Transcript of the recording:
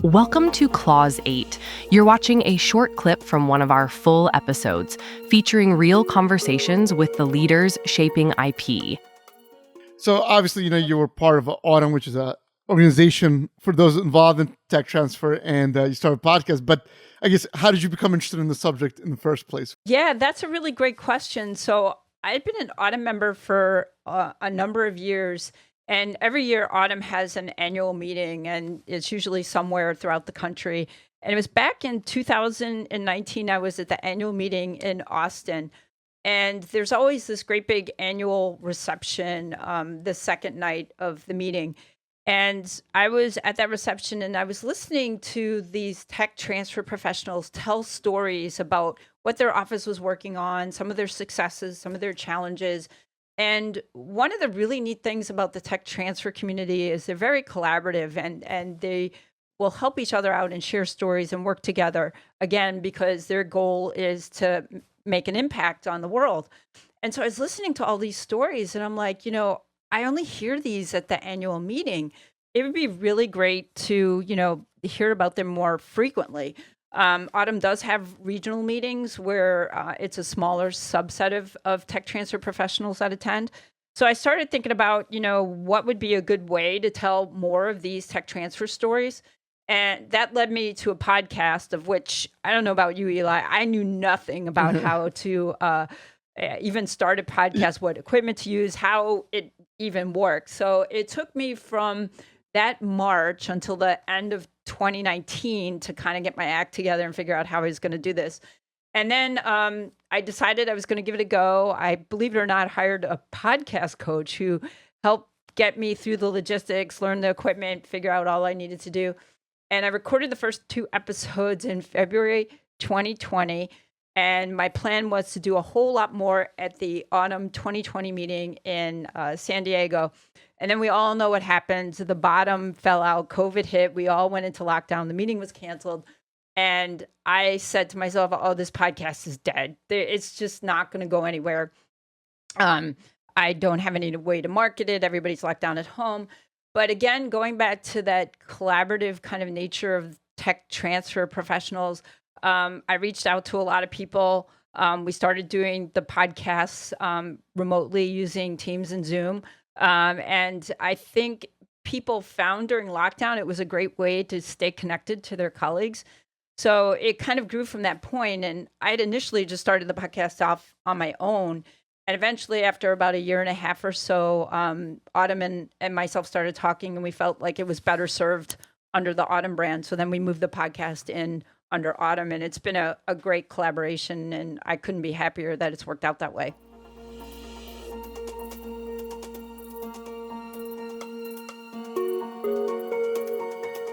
Welcome to Clause 8. You're watching a short clip from one of our full episodes, featuring real conversations with the leaders shaping IP. So obviously, you were part of AUTM, which is a organization for those involved in tech transfer, and you started a podcast. But I guess, how did you become interested in the subject in the first place? Yeah, that's a really great question. So I've been an AUTM member for a number of years. And every year, AUTM has an annual meeting, and it's usually somewhere throughout the country. And it was back in 2019, I was at the annual meeting in Austin. And there's always this great big annual reception the second night of the meeting. And I was at that reception and I was listening to these tech transfer professionals tell stories about what their office was working on, some of their successes, some of their challenges. And one of the really neat things about the tech transfer community is they're very collaborative and they will help each other out and share stories and work together, again, because their goal is to make an impact on the world. And so I was listening to all these stories and I'm like, I only hear these at the annual meeting. It would be really great to, hear about them more frequently. AUTM does have regional meetings where it's a smaller subset of tech transfer professionals that attend. So I started thinking about, what would be a good way to tell more of these tech transfer stories. And that led me to a podcast, of which I don't know about you, Eli. I knew nothing about how to even start a podcast, what equipment to use, how it even works. So it took me from that March until the end of 2019 to kind of get my act together and figure out how I was going to do this. And then I decided I was going to give it a go. I, believe it or not, hired a podcast coach who helped get me through the logistics, learn the equipment, figure out all I needed to do. And I recorded the first 2 episodes in February 2020. And my plan was to do a whole lot more at the AUTM 2020 meeting in San Diego. And then we all know what happened. The bottom fell out. COVID hit. We all went into lockdown. The meeting was canceled. And I said to myself, oh, this podcast is dead. It's just not going to go anywhere. I don't have any way to market it. Everybody's locked down at home. But again, going back to that collaborative kind of nature of tech transfer professionals, I reached out to a lot of people. We started doing the podcasts remotely using Teams and Zoom. And I think people found during lockdown, it was a great way to stay connected to their colleagues. So it kind of grew from that point. And I had initially just started the podcast off on my own. And eventually, after about a year and a half or so, AUTM and myself started talking, and we felt like it was better served under the AUTM brand. So then we moved the podcast in under AUTM, and it's been a great collaboration, and I couldn't be happier that it's worked out that way.